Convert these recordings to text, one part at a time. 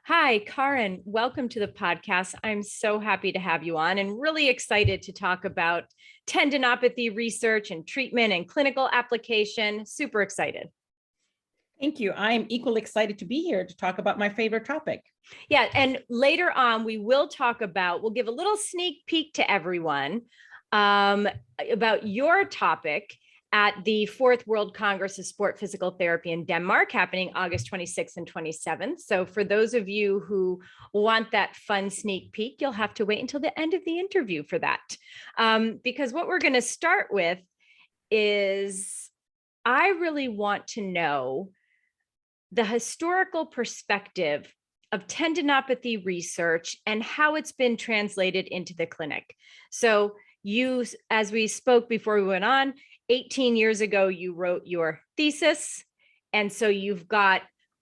Hi, Karin. Welcome to the podcast. I'm so happy to have you on and really excited to talk about tendinopathy research and treatment and clinical application. Super excited. Thank you. I am equally excited to be here to talk about my favorite topic. Yeah, and later on, we'll give a little sneak peek to everyone about your topic at the Fourth World Congress of Sport Physical Therapy in Denmark, happening August 26th and 27th. So for those of you who want that fun sneak peek, you'll have to wait until the end of the interview for that. Because what we're going to start with is I really want to know the historical perspective of tendinopathy research and how it's been translated into the clinic. So you, as we spoke before we went on, 18 years ago, you wrote your thesis. And so you've got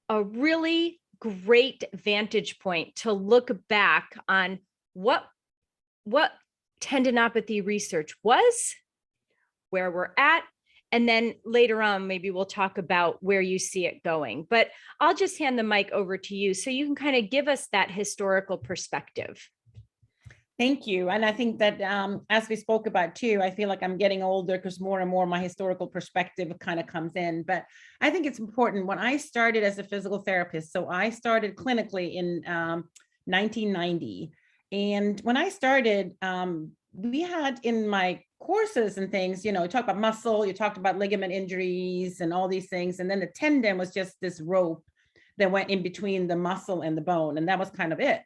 a really great vantage point to look back on what tendinopathy research was, where we're at, and then later on, maybe we'll talk about where you see it going. But I'll just hand the mic over to you so you can kind of give us that historical perspective. Thank you. And I think that as we spoke about too, I feel like I'm getting older because more and more my historical perspective kind of comes in. But I think it's important. When I started as a physical therapist, so I started clinically in 1990. And when I started, we had in my courses and things, you talk about muscle, you talked about ligament injuries and all these things. And then the tendon was just this rope that went in between the muscle and the bone. And that was kind of it.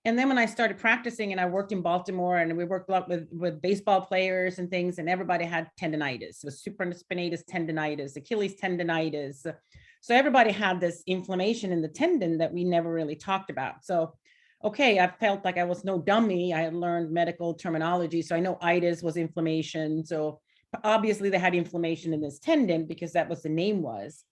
And then when I started practicing and I worked in Baltimore and we worked a lot with baseball players and things, and everybody had tendinitis, so supraspinatus tendinitis, Achilles tendinitis. So everybody had this inflammation in the tendon that we never really talked about. So, okay, I felt like I was no dummy. I had learned medical terminology. So I know itis was inflammation. So obviously they had inflammation in this tendon because that was the name was.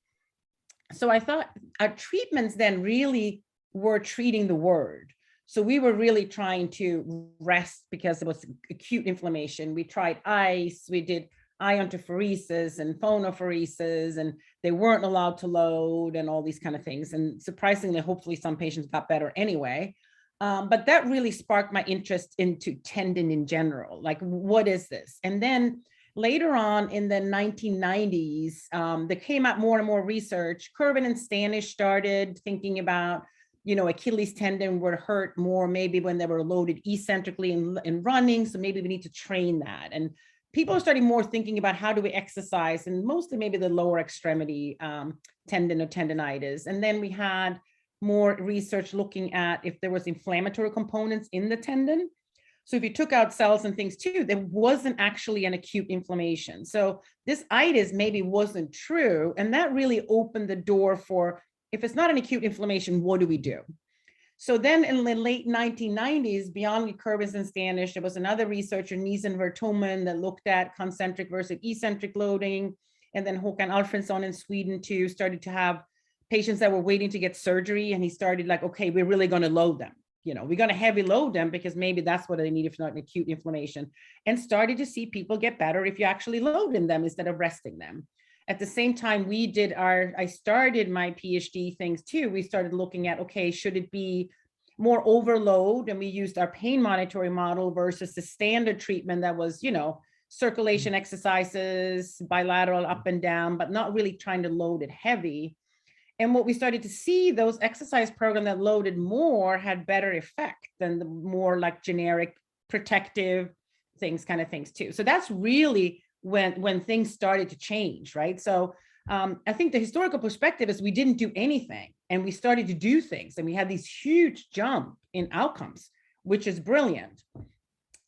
So I thought our treatments then really were treating the word. So we were really trying to rest because it was acute inflammation. We tried ice, we did iontophoresis and phonophoresis, and they weren't allowed to load and all these kind of things. And surprisingly, hopefully some patients got better anyway. But that really sparked my interest into tendon in general. Like, what is this? And then later on in the 1990s, there came out more and more research. Kervin and Stanish started thinking about Achilles tendon would hurt more maybe when they were loaded eccentrically in running. So maybe we need to train that. And people are starting more thinking about how do we exercise, and mostly maybe the lower extremity tendon or tendinitis. And then we had more research looking at if there was inflammatory components in the tendon. So if you took out cells and things too, there wasn't actually an acute inflammation. So this itis maybe wasn't true. And that really opened the door for, if it's not an acute inflammation, what do we do? So then in the late 1990s, beyond Kervin and Stanish, there was another researcher, Niesen Vertomen, that looked at concentric versus eccentric loading. And then Håkan Alfredsson in Sweden too started to have patients that were waiting to get surgery. And he started like, okay, we're really going to load them. We're going to heavy load them because maybe that's what they need if not an acute inflammation. And started to see people get better if you actually loading them instead of resting them. At the same time, I started my PhD things too. We started looking at, okay, should it be more overload? And we used our pain monitoring model versus the standard treatment that was, circulation exercises, bilateral up and down, but not really trying to load it heavy. And what we started to see, those exercise programs that loaded more had better effect than the more like generic protective things too. So that's really when things started to change, right? So I think the historical perspective is we didn't do anything and we started to do things, and we had these huge jump in outcomes, which is brilliant.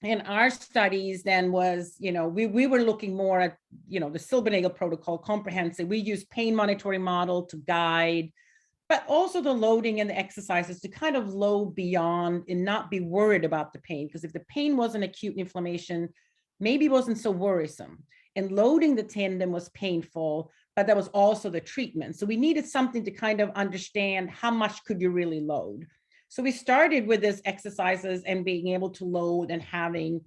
And our studies then was, we were looking more at, the Silbernagel protocol, comprehensive. We used pain monitoring model to guide, but also the loading and the exercises to kind of load beyond and not be worried about the pain. Because if the pain wasn't acute inflammation, maybe wasn't so worrisome. And loading the tendon was painful, but that was also the treatment. So we needed something to kind of understand how much could you really load. So we started with this exercises and being able to load and having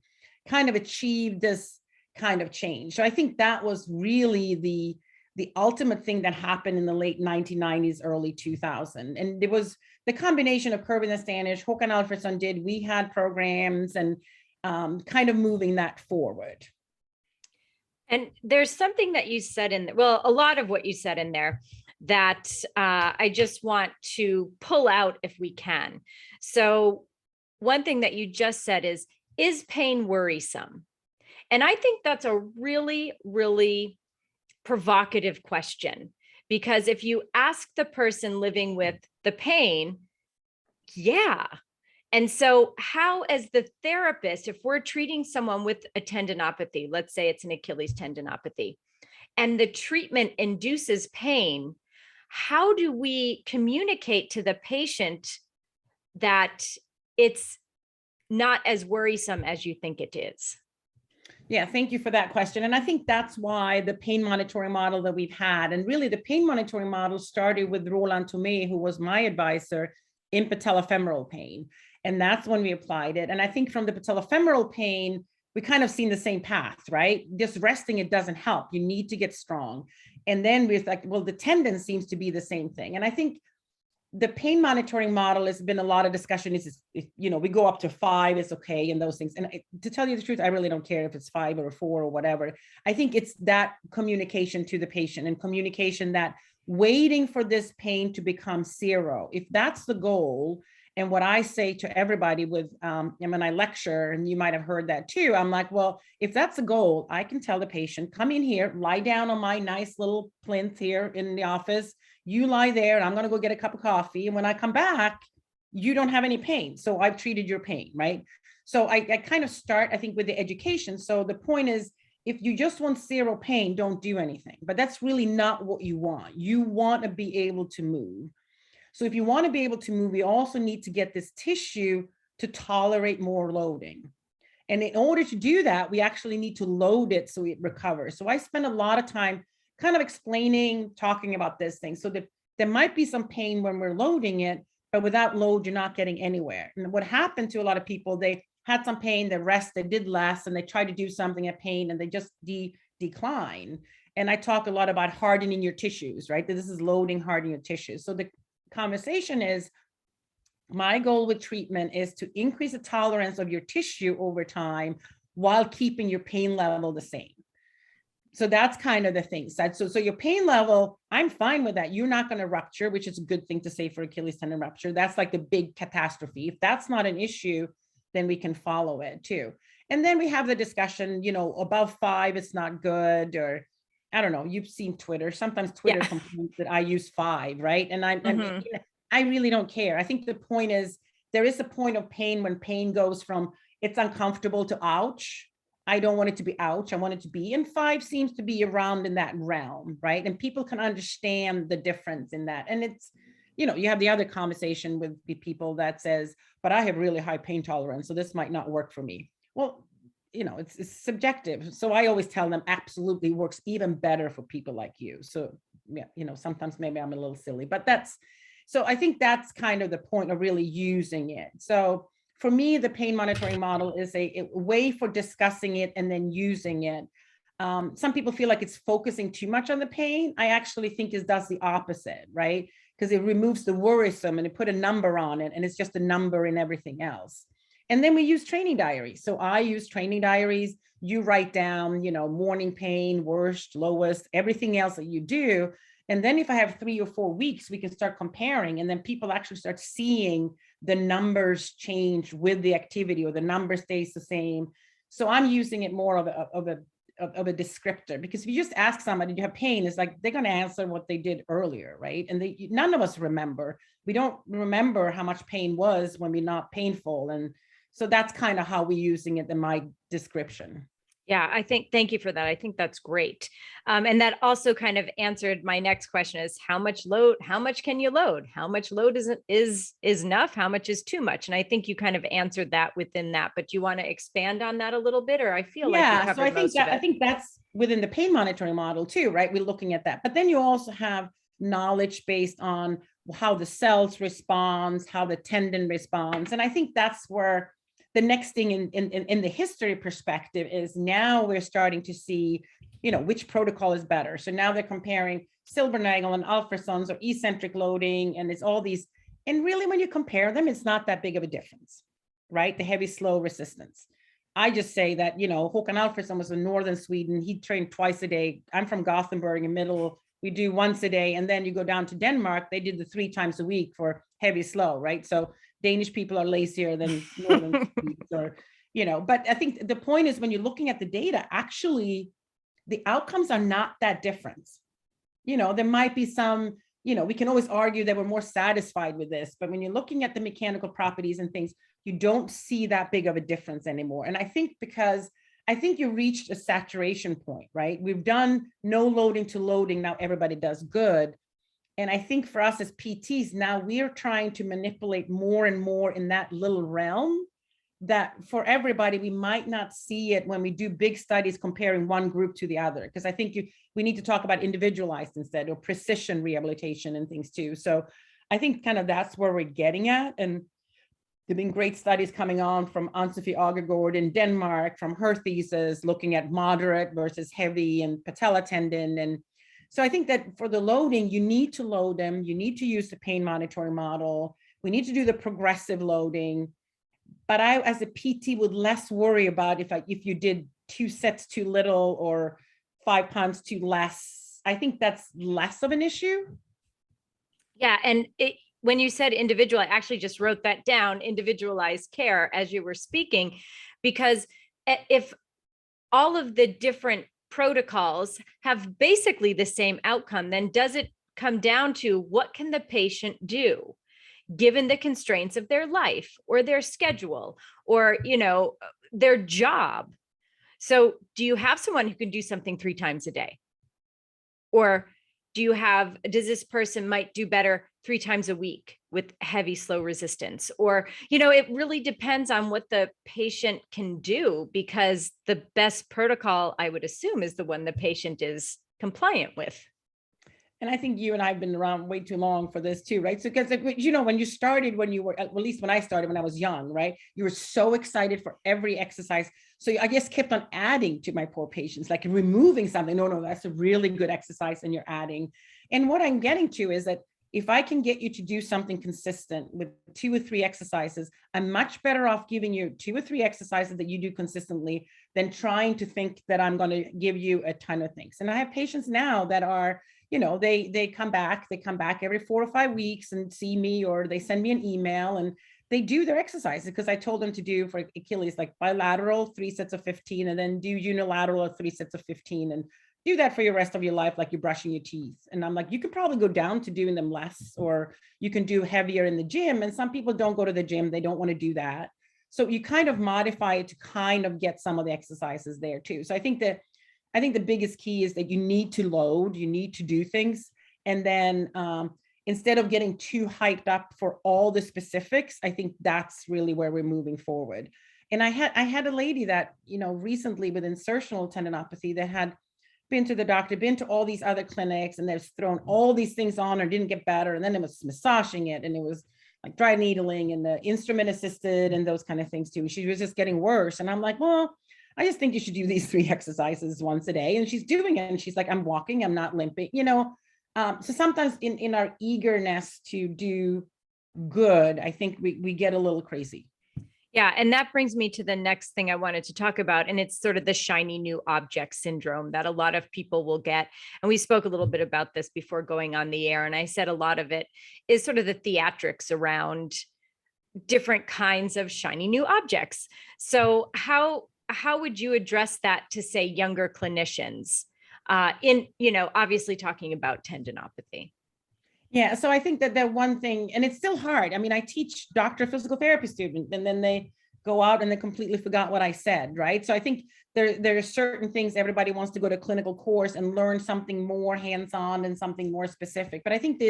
kind of achieved this kind of change. So I think that was really the ultimate thing that happened in the late 1990s, early 2000. And it was the combination of Kirby and Standish, Håkan Alfredsson did, we had programs and kind of moving that forward. And there's something that you said in, well, a lot of what you said in there that I just want to pull out if we can. So one thing that you just said is pain worrisome? And I think that's a really, really provocative question, because if you ask the person living with the pain, yeah. And so how, as the therapist, if we're treating someone with a tendinopathy, let's say it's an Achilles tendinopathy, and the treatment induces pain, how do we communicate to the patient that it's not as worrisome as you think it is? Yeah, thank you for that question. And I think that's why the pain monitoring model that we've had, and really the pain monitoring model started with Roland Tomé, who was my advisor in patellofemoral pain. And that's when we applied it. And I think from the patellofemoral pain, we kind of seen the same path, right? Just resting, it doesn't help. You need to get strong. And then we're like, well, the tendon seems to be the same thing. And I think the pain monitoring model has been a lot of discussion. We go up to 5, it's okay, and those things. And to tell you the truth, I really don't care if it's 5 or 4 or whatever. I think it's that communication to the patient and communication that waiting for this pain to become 0. If that's the goal, and what I say to everybody with, when I lecture, and you might have heard that too, I'm like, well, if that's the goal, I can tell the patient, come in here, lie down on my nice little plinth here in the office. You lie there and I'm going to go get a cup of coffee. And when I come back, you don't have any pain. So I've treated your pain, right? So I kind of start, I think, with the education. So the point is, if you just want 0 pain, don't do anything. But that's really not what you want. You want to be able to move. So if you want to be able to move, you also need to get this tissue to tolerate more loading. And in order to do that, we actually need to load it so it recovers. So I spend a lot of time kind of explaining, talking about this thing. So that there might be some pain when we're loading it, but without load, you're not getting anywhere. And what happened to a lot of people, they had some pain, they rest, they did less, and they tried to do something at pain and they just decline. And I talk a lot about hardening your tissues, right? This is loading, hardening your tissues. So the conversation is, my goal with treatment is to increase the tolerance of your tissue over time while keeping your pain level the same. So that's kind of the thing. So your pain level, I'm fine with that. You're not going to rupture, which is a good thing to say for Achilles tendon rupture. That's like the big catastrophe. If that's not an issue, then we can follow it too. And then we have the discussion, above 5, it's not good, or I don't know, you've seen Twitter. Sometimes Twitter complains that I use 5, right? And I really don't care. I think the point is, there is a point of pain when pain goes from it's uncomfortable to ouch. I don't want it to be ouch. I want it to be, and 5 seems to be around in that realm, right? And people can understand the difference in that. And it's, you have the other conversation with people that says, but I have really high pain tolerance, so this might not work for me. Well, it's subjective. So I always tell them absolutely works even better for people like you. So yeah, sometimes maybe I'm a little silly, but so I think that's kind of the point of really using it. So for me, the pain monitoring model is a way for discussing it and then using it. Some people feel like it's focusing too much on the pain. I actually think it does the opposite, right? Because it removes the worrisome and it put a number on it, and it's just a number in everything else. And then we use training diaries. So I use training diaries. You write down, morning pain, worst, lowest, everything else that you do. And then if I have 3 or 4 weeks, we can start comparing, and then people actually start seeing the numbers change with the activity, or the number stays the same. So I'm using it more of a descriptor, because if you just ask somebody, do you have pain? It's like, they're going to answer what they did earlier, right? And none of us remember. We don't remember how much pain was when we're not painful. And so that's kind of how we're using it in my description. Yeah, thank you for that. I think that's great. And that also kind of answered my next question, is how much can you load? How much load is enough? How much is too much? And I think you kind of answered that within that, but you want to expand on that a little bit, or I feel like you covered most of it. I think that's within the pain monitoring model too, right? We're looking at that, but then you also have knowledge based on how the cells responds, how the tendon responds. And I think that's where the next thing in the history perspective is, now we're starting to see which protocol is better. So now they're comparing Silbernagel and ultrasons or eccentric loading, and it's all these. And really, when you compare them, it's not that big of a difference, right? The heavy, slow resistance. I just say that, Håkan Alfredsson was in northern Sweden. He trained twice a day. I'm from Gothenburg in middle. We do once a day. And then you go down to Denmark, they did the 3 times a week for heavy, slow, right? So Danish people are lazier than northern Swedes or, but I think the point is when you're looking at the data, actually, the outcomes are not that different. There might be some, we can always argue that we're more satisfied with this, but when you're looking at the mechanical properties and things, you don't see that big of a difference anymore. And I think because you reached a saturation point, right? We've done no loading to loading. Now everybody does good. And I think for us as PTs, now we're trying to manipulate more and more in that little realm that for everybody, we might not see it when we do big studies comparing one group to the other. Because I think we need to talk about individualized instead, or precision rehabilitation and things too. So I think kind of that's where we're getting at. And there've been great studies coming on from Anne-Sophie Agergaard in Denmark, from her thesis, looking at moderate versus heavy and patella tendon. And so I think that for the loading, you need to load them. You need to use the pain monitoring model. We need to do the progressive loading. But I, as a PT, would less worry about if you did 2 sets too little or 5 pounds too less. I think that's less of an issue. Yeah. And when you said individual, I actually just wrote that down, individualized care, as you were speaking, because if all of the different protocols have basically the same outcome, then does it come down to what can the patient do given the constraints of their life or their schedule or, their job? So do you have someone who can do something 3 times a day? Or does this person might do better 3 times a week with heavy, slow resistance? Or, it really depends on what the patient can do, because the best protocol, I would assume, is the one the patient is compliant with. And I think you and I have been around way too long for this too, right? So because, when you started, when you were, at least when I started, when I was young, right? You were so excited for every exercise. So I just kept on adding to my poor patients, like removing something. No, that's a really good exercise and you're adding. And what I'm getting to is that if I can get you to do something consistent with 2 or 3 exercises, I'm much better off giving you 2 or 3 exercises that you do consistently than trying to think that I'm going to give you a ton of things. And I have patients now that are, they come back every 4 or 5 weeks and see me, or they send me an email and they do their exercises because I told them to do for Achilles, like bilateral 3 sets of 15, and then do unilateral 3 sets of 15, and do that for your rest of your life, like you're brushing your teeth. And I'm like, you could probably go down to doing them less, or you can do heavier in the gym. And some people don't go to the gym. They don't want to do that. So you kind of modify it to kind of get some of the exercises there too. So I think the biggest key is that you need to load, you need to do things. And then instead of getting too hyped up for all the specifics, I think that's really where we're moving forward. And I had a lady that, recently with insertional tendinopathy that had been to the doctor, been to all these other clinics, and they've thrown all these things on her, didn't get better. And then it was massaging it, and it was like dry needling and the instrument assisted and those kind of things too. She was just getting worse. And I'm like, well, I just think you should do these 3 exercises once a day. And she's doing it. And she's like, I'm walking, I'm not limping, So sometimes in our eagerness to do good, I think we get a little crazy. Yeah. And that brings me to the next thing I wanted to talk about. And it's sort of the shiny new object syndrome that a lot of people will get. And we spoke a little bit about this before going on the air. And I said a lot of it is sort of the theatrics around different kinds of shiny new objects. So how would you address that to, say, younger clinicians obviously talking about tendinopathy? Yeah, so I think that one thing, and it's still hard. I mean, I teach doctor of physical therapy students, and then they go out and they completely forgot what I said, right? So I think there are certain things everybody wants to go to a clinical course and learn something more hands-on and something more specific. But I think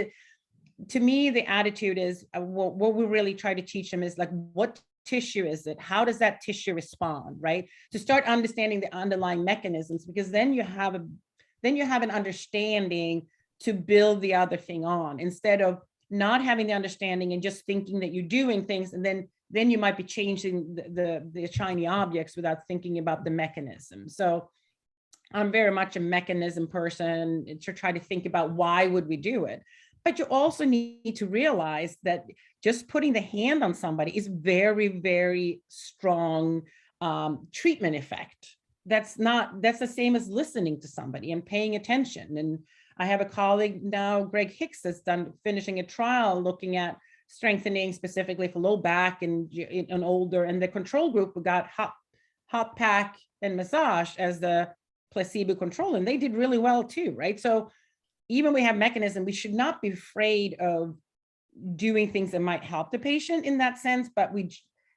to me, the attitude is what we really try to teach them is like, what tissue is it? How does that tissue respond, right? To start understanding the underlying mechanisms, because then you have an understanding to build the other thing on, instead of not having the understanding and just thinking that you're doing things, and then you might be changing the shiny objects without thinking about the mechanism. So I'm very much a mechanism person to try to think about why would we do it. But you also need to realize that just putting the hand on somebody is very, very strong treatment effect. That's the same as listening to somebody and paying attention. And I have a colleague now, Greg Hicks, that's finishing a trial looking at strengthening specifically for low back and older. And the control group got hop pack and massage as the placebo control, and they did really well too, right? So even we have mechanism, we should not be afraid of doing things that might help the patient in that sense, but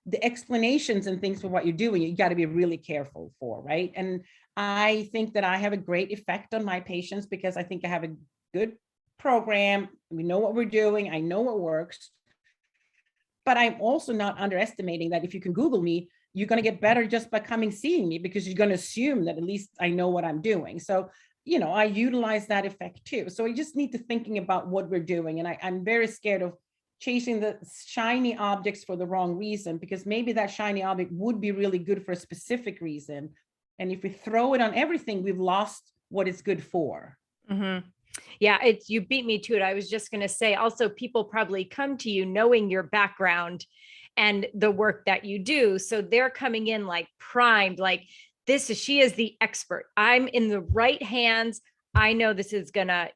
the explanations and things for what you're doing, you got to be really careful for, right? And I think that I have a great effect on my patients because I think I have a good program. We know what we're doing. I know what works. But I'm also not underestimating that if you can Google me, you're going to get better just by seeing me, because you're going to assume that at least I know what I'm doing. So, I utilize that effect too. So I just need to thinking about what we're doing. And I'm very scared of chasing the shiny objects for the wrong reason, because maybe that shiny object would be really good for a specific reason. And if we throw it on everything, we've lost what it's good for. Mm-hmm. Yeah, you beat me to it. I was just going to say also, people probably come to you knowing your background and the work that you do. So they're coming in like primed, like she is the expert. I'm in the right hands. I know this is gonna,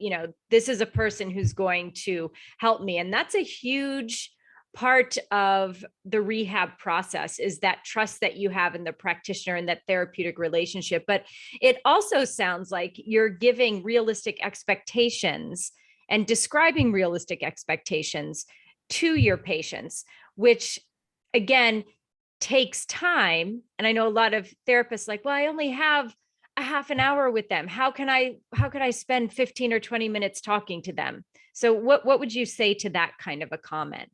this is a person who's going to help me. And that's a huge part of the rehab process, is that trust that you have in the practitioner and that therapeutic relationship. But it also sounds like you're giving realistic expectations and describing realistic expectations to your patients, which again takes time. And I know a lot of therapists like, well, I only have a half an hour with them. How could I spend 15 or 20 minutes talking to them? So what would you say to that kind of a comment?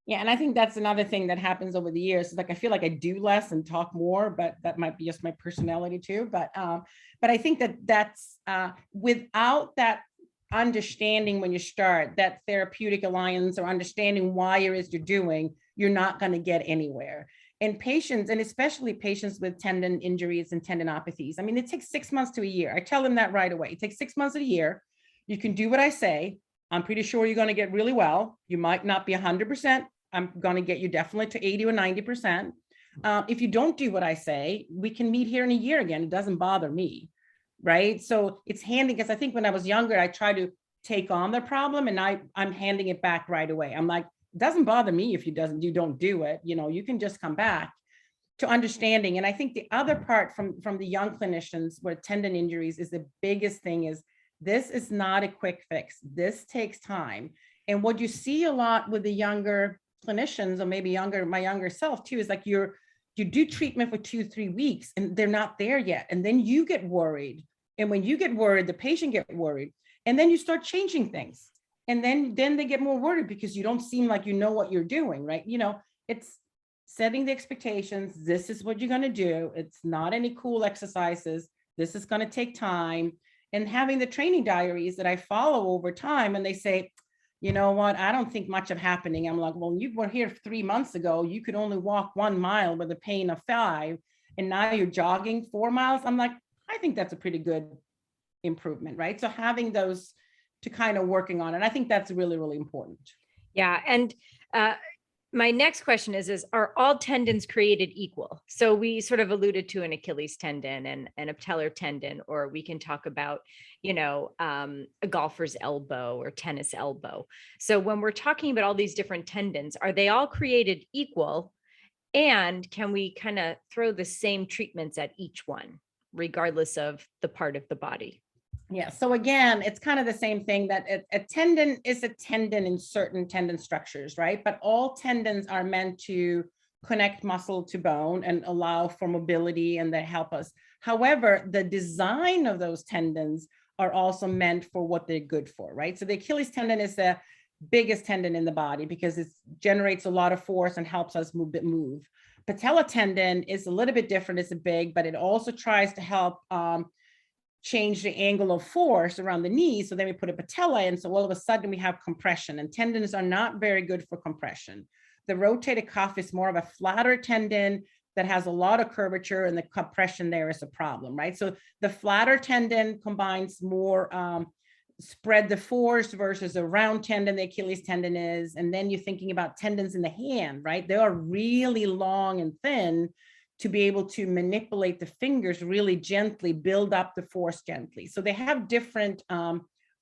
Yeah, and I think that's another thing that happens over the years. Like, I feel like I do less and talk more, but that might be just my personality too. But I think that's without that understanding when you start that therapeutic alliance, or understanding why it is you're doing, you're not going to get anywhere. And patients, and especially patients with tendon injuries and tendinopathies, I mean, it takes 6 months to a year. I tell them that right away. It takes 6 months to a year. You can do what I say. I'm pretty sure you're going to get really well. You might not be 100%. I'm going to get you definitely to 80 or 90%. If you don't do what I say, we can meet here in a year again. It doesn't bother me, right? So it's handy, because I think when I was younger, I tried to take on the problem, and I'm handing it back right away. I'm like, it doesn't bother me if you don't do it. You can just come back to understanding. And I think the other part from the young clinicians where tendon injuries is the biggest thing is, this is not a quick fix. This takes time. And what you see a lot with the younger clinicians, or maybe my younger self too, is like you do treatment for 2-3 weeks and they're not there yet. And then you get worried. And when you get worried, the patient get worried. And then you start changing things. And then they get more worried because you don't seem like you know what you're doing, right? It's setting the expectations. This is what you're going to do. It's not any cool exercises. This is going to take time. And having the training diaries that I follow over time, and they say, you know what, I don't think much of happening. I'm like, well, you were here 3 months ago. You could only walk 1 mile with a pain of 5. And now you're jogging 4 miles. I'm like, I think that's a pretty good improvement, right? So having those to kind of working on it, I think that's really, really important. Yeah. And my next question is are all tendons created equal? So we sort of alluded to an Achilles tendon and a patellar tendon, or we can talk about, a golfer's elbow or tennis elbow. So when we're talking about all these different tendons, are they all created equal? And can we kind of throw the same treatments at each one, regardless of the part of the body? Yeah. So again, it's kind of the same thing, that a tendon is a tendon in certain tendon structures, right? But all tendons are meant to connect muscle to bone and allow for mobility, and they help us. However, the design of those tendons are also meant for what they're good for, right? So the Achilles tendon is the biggest tendon in the body because it generates a lot of force and helps us move. Patella tendon is a little bit different. It's a big, but it also tries to help change the angle of force around the knee. So then we put a patella in. So all of a sudden we have compression, and tendons are not very good for compression. The rotator cuff is more of a flatter tendon, that has a lot of curvature and the compression there is a problem, right? So the flatter tendon combines more spread the force versus a round tendon, the Achilles tendon is. And then you're thinking about tendons in the hand, right? They are really long and thin to be able to manipulate the fingers really gently, build up the force gently. So they have different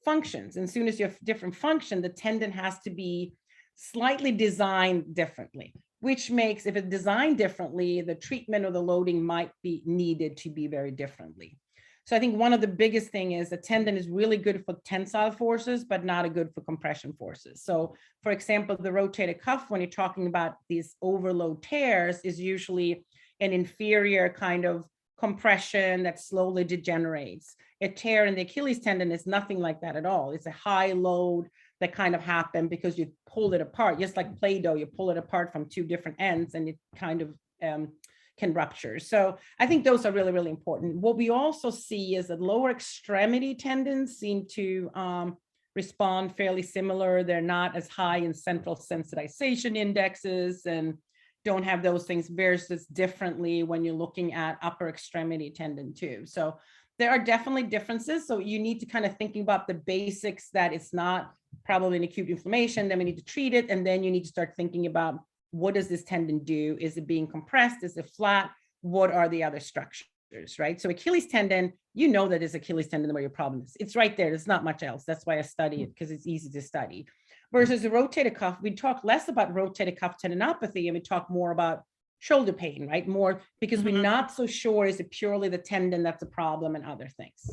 functions. And as soon as you have different function, the tendon has to be slightly designed differently, which makes, if it's designed differently, the treatment or the loading might be needed to be very differently. So I think one of the biggest thing is the tendon is really good for tensile forces, but not good for compression forces. So for example, the rotator cuff, when you're talking about these overload tears, is usually an inferior kind of compression that slowly degenerates. A tear in the Achilles tendon is nothing like that at all. It's a high load that kind of happened because you pull it apart, just like Play-Doh, you pull it apart from two different ends and it kind of can rupture. So I think those are really, really important. What we also see is that lower extremity tendons seem to respond fairly similar. They're not as high in central sensitization indexes and don't have those things versus differently when you're looking at upper extremity tendon too. So there are definitely differences. So you need to kind of thinking about the basics, that it's not probably an acute inflammation, then we need to treat it. And then you need to start thinking about, what does this tendon do? Is it being compressed? Is it flat? What are the other structures, right? So Achilles tendon, you know that is Achilles tendon where your problem is. It's right there. There's not much else. That's why I study it, because it's easy to study. Versus the rotator cuff, we talk less about rotator cuff tendinopathy and we talk more about shoulder pain, right? More because we're not so sure, is it purely the tendon that's a problem and other things.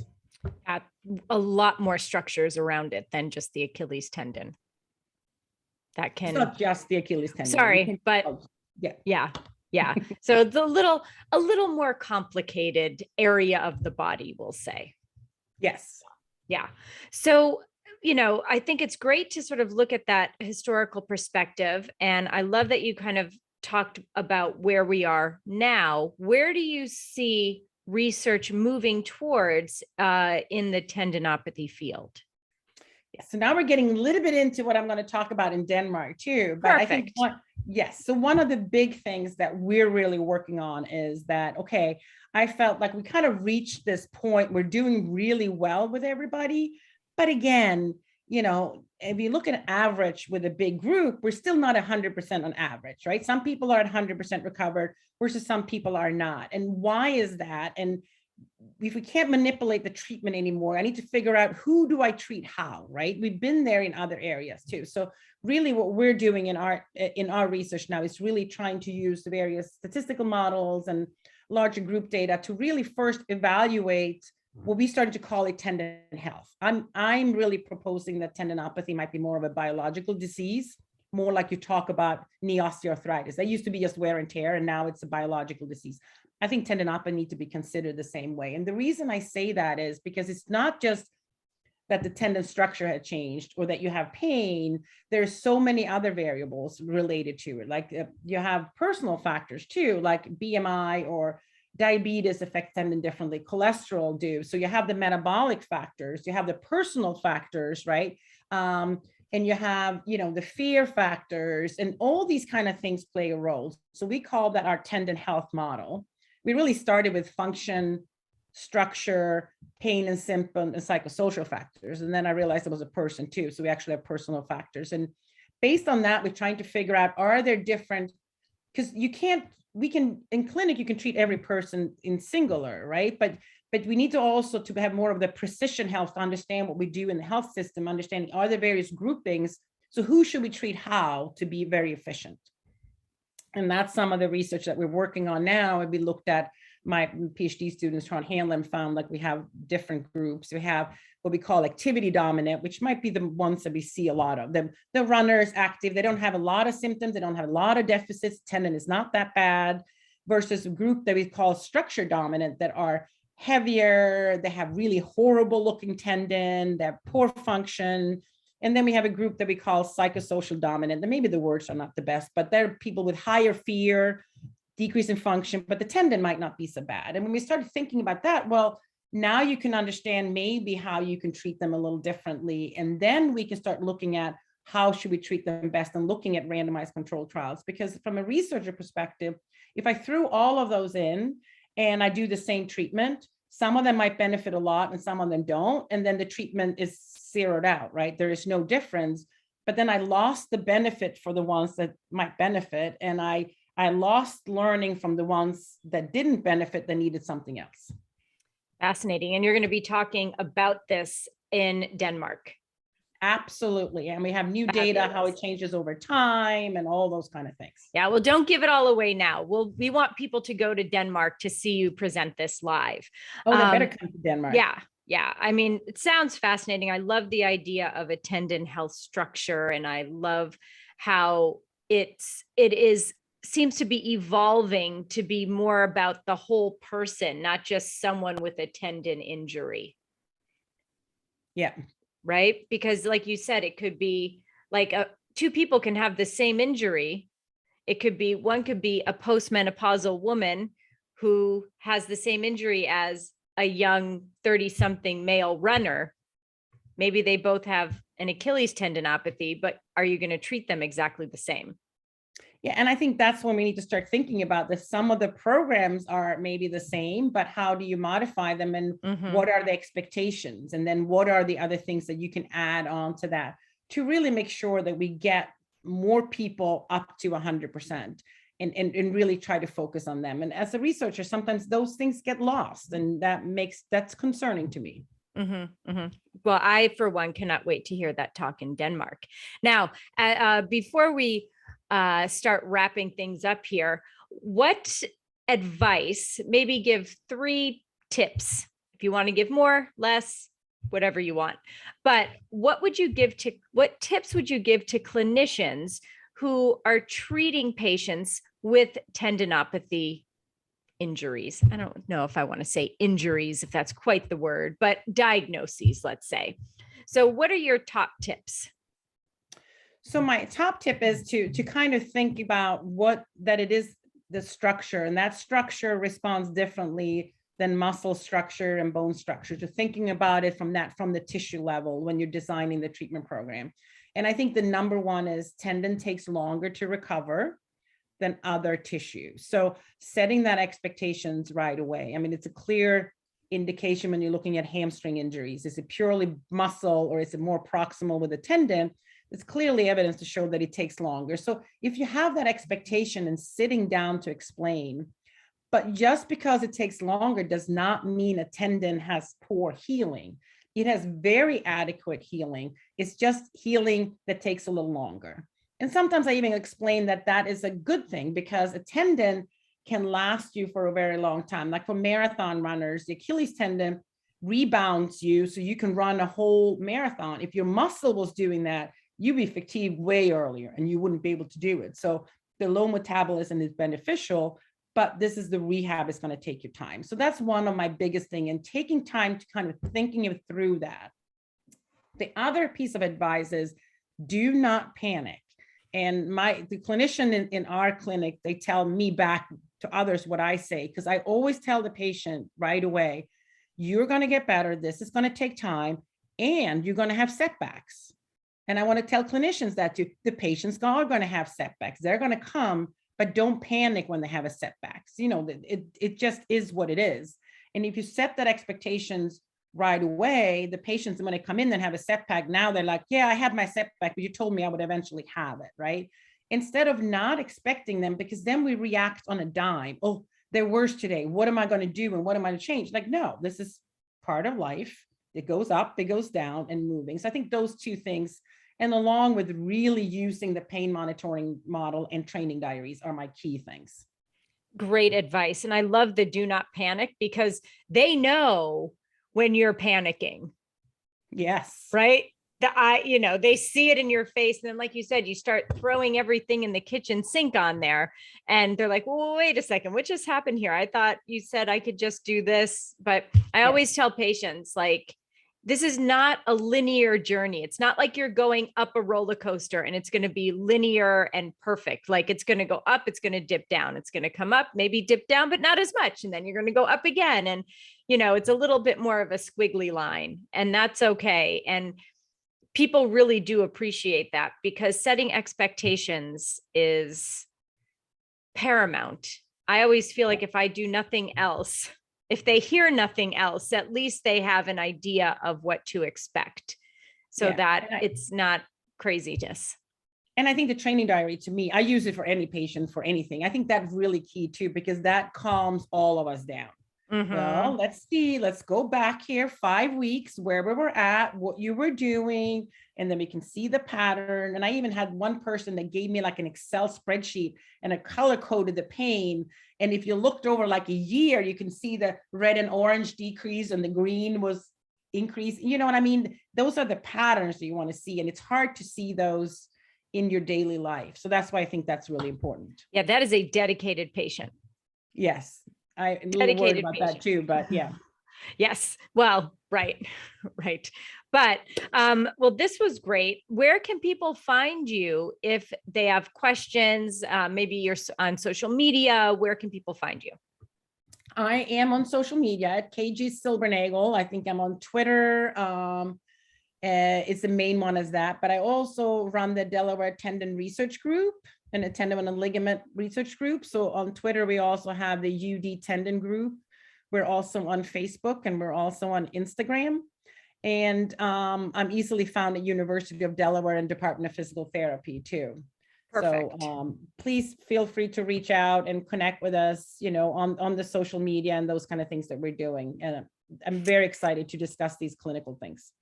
A lot more structures around it than just the Achilles tendon. That can, it's not just the Achilles tendon. Sorry, but yeah. So the a little more complicated area of the body, we'll say. Yes. Yeah. So, I think it's great to sort of look at that historical perspective. And I love that you kind of talked about where we are now. Where do you see research moving towards in the tendinopathy field? Yeah, so now we're getting a little bit into what I'm going to talk about in Denmark too. But Perfect. I think so one of the big things that we're really working on is that, okay, I felt like we kind of reached this point. We're doing really well with everybody. But again, if you look at average with a big group, we're still not 100% on average, right? Some people are at 100% recovered versus some people are not. And why is that? And if we can't manipulate the treatment anymore, I need to figure out, who do I treat how, right? We've been there in other areas too. So really what we're doing in our research now is really trying to use the various statistical models and larger group data to really first evaluate what we started to call it tendon health. I'm really proposing that tendinopathy might be more of a biological disease, more like you talk about knee osteoarthritis. That used to be just wear and tear, and now it's a biological disease. I think tendinopathy needs to be considered the same way. And the reason I say that is because it's not just that the tendon structure had changed or that you have pain. There's so many other variables related to it. Like you have personal factors too, like BMI or diabetes affect tendon differently, cholesterol do. So you have the metabolic factors, you have the personal factors, right? And you have, the fear factors, and all these kind of things play a role. So we call that our tendon health model. We really started with function, structure, pain and symptom, and psychosocial factors. And then I realized it was a person too. So we actually have personal factors. And based on that, we're trying to figure out, are there different, because in clinic, you can treat every person in singular, right? But we need to also to have more of the precision health to understand what we do in the health system, understanding, are there various groupings? So who should we treat how to be very efficient? And that's some of the research that we're working on now. And we looked at, my PhD students, Ron Hanlon, found like we have different groups. We have what we call activity dominant, which might be the ones that we see a lot of. The runners active, they don't have a lot of symptoms, they don't have a lot of deficits, tendon is not that bad, versus a group that we call structure dominant that are heavier, they have really horrible looking tendon, they have poor function. And then we have a group that we call psychosocial dominant. And maybe the words are not the best, but they're people with higher fear, decrease in function, but the tendon might not be so bad. And when we started thinking about that, well, now you can understand maybe how you can treat them a little differently. And then we can start looking at how should we treat them best, and looking at randomized controlled trials. Because from a researcher perspective, if I threw all of those in and I do the same treatment, some of them might benefit a lot and some of them don't. And then the treatment is zeroed out, right? There is no difference. But then I lost the benefit for the ones that might benefit. And I lost learning from the ones that didn't benefit, that needed something else. Fascinating. And you're going to be talking about this in Denmark. Absolutely. And we have new data, how it changes over time and all those kind of things. Yeah, well, don't give it all away now. We want people to go to Denmark to see you present this live. Oh, they better come to Denmark. Yeah. I mean, it sounds fascinating. I love the idea of a tendon health structure, and I love how it seems to be evolving to be more about the whole person, not just someone with a tendon injury. Yeah. Right? Because like you said, it could be like two people can have the same injury. One could be a postmenopausal woman who has the same injury as a young 30-something male runner. Maybe they both have an Achilles tendinopathy, but are you going to treat them exactly the same? Yeah, and I think that's when we need to start thinking about this. Some of the programs are maybe the same, but how do you modify them, and what are the expectations? And then what are the other things that you can add on to that to really make sure that we get more people up to 100% and really try to focus on them. And as a researcher, sometimes those things get lost, and that's concerning to me. Well, I, for one, cannot wait to hear that talk in Denmark. Now, before we start wrapping things up here, what advice, maybe give 3 tips, if you want to give more, less, whatever you want, but what tips would you give to clinicians who are treating patients with tendinopathy injuries? I don't know if I want to say injuries, if that's quite the word, but diagnoses, let's say. So what are your top tips? So my top tip is to kind of think about it is the structure, and that structure responds differently than muscle structure and bone structure, to thinking about it from the tissue level when you're designing the treatment program. And I think the number one is tendon takes longer to recover than other tissue. So setting that expectations right away. I mean, it's a clear indication when you're looking at hamstring injuries. Is it purely muscle, or is it more proximal with a tendon? It's clearly evidence to show that it takes longer. So if you have that expectation and sitting down to explain, but just because it takes longer does not mean a tendon has poor healing. It has very adequate healing. It's just healing that takes a little longer. And sometimes I even explain that is a good thing, because a tendon can last you for a very long time. Like for marathon runners, the Achilles tendon rebounds you so you can run a whole marathon. If your muscle was doing that, you'd be fatigued way earlier and you wouldn't be able to do it. So the low metabolism is beneficial, but this is the rehab is going to take your time. So that's one of my biggest thing, and taking time to kind of thinking it through that. The other piece of advice is do not panic. And the clinician in our clinic, they tell me back to others what I say, because I always tell the patient right away, you're going to get better. This is going to take time, and you're going to have setbacks. And I want to tell clinicians that too. The patients are going to have setbacks. They're going to come, but don't panic when they have a setbacks. You know, it just is what it is. And if you set that expectations right away, the patients, when they come in and have a setback, now they're like, yeah, I had my setback, but you told me I would eventually have it, right? Instead of not expecting them, because then we react on a dime. Oh, they're worse today. What am I going to do? And what am I to change? Like, no, this is part of life. It goes up, it goes down, and moving. So I think those 2 things, and along with really using the pain monitoring model and training diaries, are my key things. Great advice. And I love the do not panic, because they know when you're panicking. Yes. Right? They see it in your face. And then, like you said, you start throwing everything in the kitchen sink on there, and they're like, well, wait a second, what just happened here? I thought you said I could just do this. But I always tell patients, like, this is not a linear journey. It's not like you're going up a roller coaster and it's going to be linear and perfect. Like, it's going to go up, it's going to dip down, it's going to come up, maybe dip down, but not as much. And then you're going to go up again. And, it's a little bit more of a squiggly line, and that's okay. And people really do appreciate that, because setting expectations is paramount. I always feel like if I do nothing else, if they hear nothing else, at least they have an idea of what to expect, so that it's not craziness. And I think the training diary, to me, I use it for any patient, for anything. I think that's really key too, because that calms all of us down. Well, let's see, let's go back here 5 weeks, where we were at, what you were doing, and then we can see the pattern. And I even had one person that gave me like an Excel spreadsheet and a color coded the pain. And if you looked over like a year, you can see the red and orange decrease and the green was increase. You know what I mean? Those are the patterns that you want to see. And it's hard to see those in your daily life. So that's why I think that's really important. Yeah, that is a dedicated patient. Yes. I'm a little worried about that too, but yeah. Yes. Well, right. Right. But, well, this was great. Where can people find you if they have questions? Maybe you're on social media. Where can people find you? I am on social media at KG Silbernagel. I think I'm on Twitter. It's the main one as that, but I also run the Delaware Tendon Research Group and a tendon and ligament research group. So on Twitter, we also have the UD Tendon Group. We're also on Facebook, and we're also on Instagram. And I'm easily found at University of Delaware and Department of Physical Therapy too. Perfect. So please feel free to reach out and connect with us, you know, on the social media and those kind of things that we're doing. And I'm very excited to discuss these clinical things.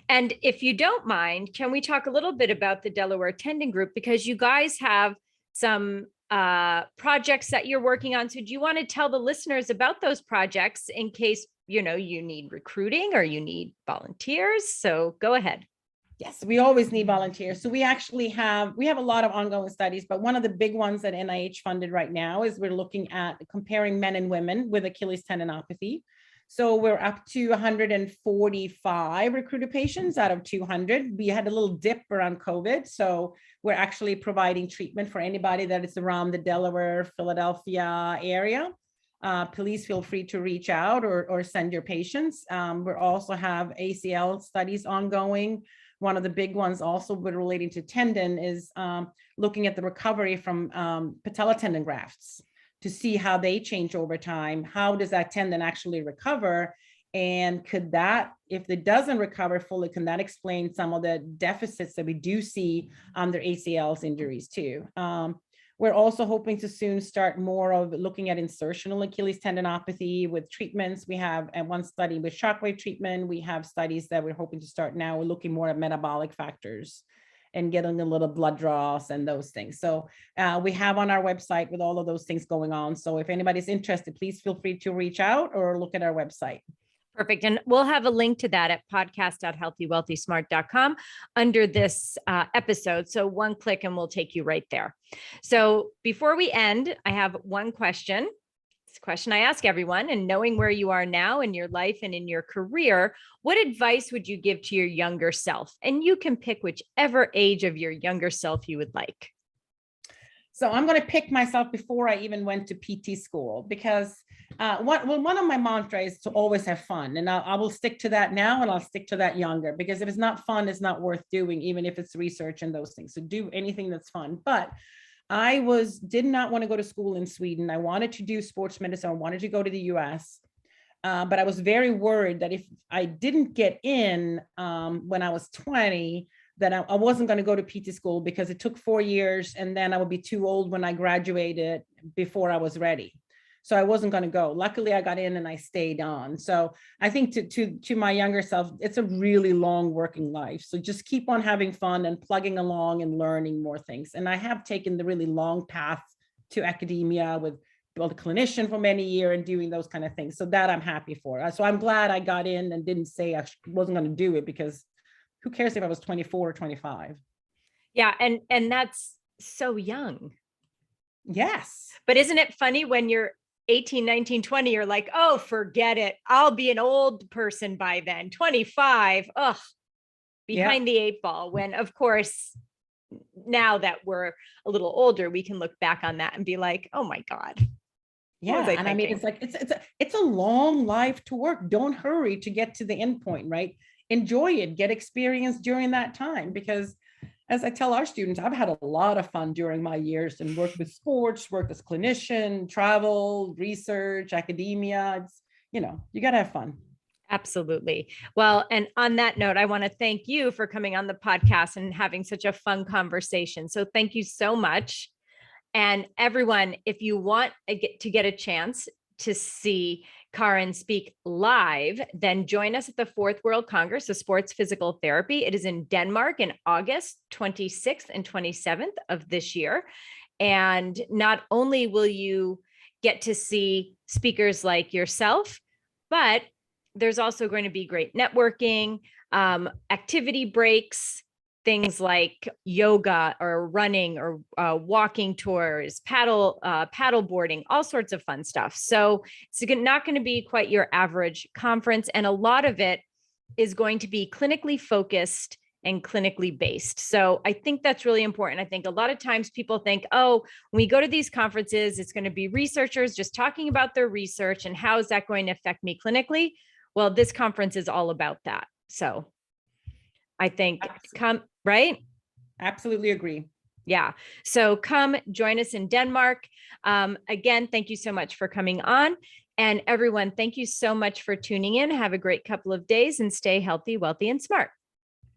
And if you don't mind, can we talk a little bit about the Delaware Tendon Group, because you guys have some projects that you're working on. So do you want to tell the listeners about those projects in case, you know, you need recruiting or you need volunteers? So go ahead. Yes, we always need volunteers. So we actually have a lot of ongoing studies, but one of the big ones that NIH funded right now is we're looking at comparing men and women with Achilles tendinopathy. So we're up to 145 recruited patients out of 200. We had a little dip around COVID. So we're actually providing treatment for anybody that is around the Delaware, Philadelphia area. Please feel free to reach out or send your patients. We also have ACL studies ongoing. One of the big ones also relating to tendon is looking at the recovery from patella tendon grafts, to see how they change over time. How does that tendon actually recover? And could that, if it doesn't recover fully, can that explain some of the deficits that we do see on their ACLs injuries too? We're also hoping to soon start more of looking at insertional Achilles tendinopathy with treatments. We have one study with shockwave treatment. We have studies that we're hoping to start now. We're looking more at metabolic factors and getting a little blood draws and those things. So we have on our website with all of those things going on. So if anybody's interested, please feel free to reach out or look at our website. Perfect. And we'll have a link to that at podcast.healthywealthysmart.com under this episode. So one click and we'll take you right there. So before we end, I have one question. It's a question I ask everyone, and knowing where you are now in your life and in your career, what advice would you give to your younger self? And you can pick whichever age of your younger self you would like. So I'm going to pick myself before I even went to PT school, because one of my mantras is to always have fun. And I will stick to that now, and I'll stick to that younger, because if it's not fun, it's not worth doing, even if it's research and those things. So do anything that's fun. But I did not want to go to school in Sweden. I wanted to do sports medicine. I wanted to go to the US. But I was very worried that if I didn't get in when I was 20, that I wasn't going to go to PT school, because it took 4 years, and then I would be too old when I graduated before I was ready. So I wasn't going to go. Luckily, I got in and I stayed on. So I think to my younger self, it's a really long working life. So just keep on having fun and plugging along and learning more things. And I have taken the really long path to academia with a clinician for many years and doing those kind of things. So that I'm happy for. So I'm glad I got in and didn't say I wasn't going to do it, because who cares if I was 24 or 25? Yeah. And that's so young. Yes. But isn't it funny when you're 18, 19, 20, you're like, oh, forget it. I'll be an old person by then. 25. Ugh, behind the 8 ball. When, of course, now that we're a little older, we can look back on that and be like, oh my God. Yeah. And I mean, it's like, it's a long life to work. Don't hurry to get to the end point, right? enjoy it, get experience during that time. Because as I tell our students, I've had a lot of fun during my years and worked with sports, worked as clinician, travel, research, academia. It's, you got to have fun. Absolutely. Well, and on that note, I want to thank you for coming on the podcast and having such a fun conversation. So thank you so much. And everyone, if you want to get a chance to see Karin speak live, then join us at the Fourth World Congress of Sports Physical Therapy. It is in Denmark in August 26th and 27th of this year. And not only will you get to see speakers like yourself, but there's also going to be great networking, activity breaks, things like yoga or running or walking tours, paddle boarding, all sorts of fun stuff. So it's not going to be quite your average conference. And a lot of it is going to be clinically focused and clinically based. So I think that's really important. I think a lot of times people think, oh, when we go to these conferences, it's going to be researchers just talking about their research and how is that going to affect me clinically? Well, this conference is all about that. So I think come, right? Absolutely agree. Yeah. So come join us in Denmark. Again, thank you so much for coming on. And everyone, thank you so much for tuning in. Have a great couple of days and stay healthy, wealthy, and smart.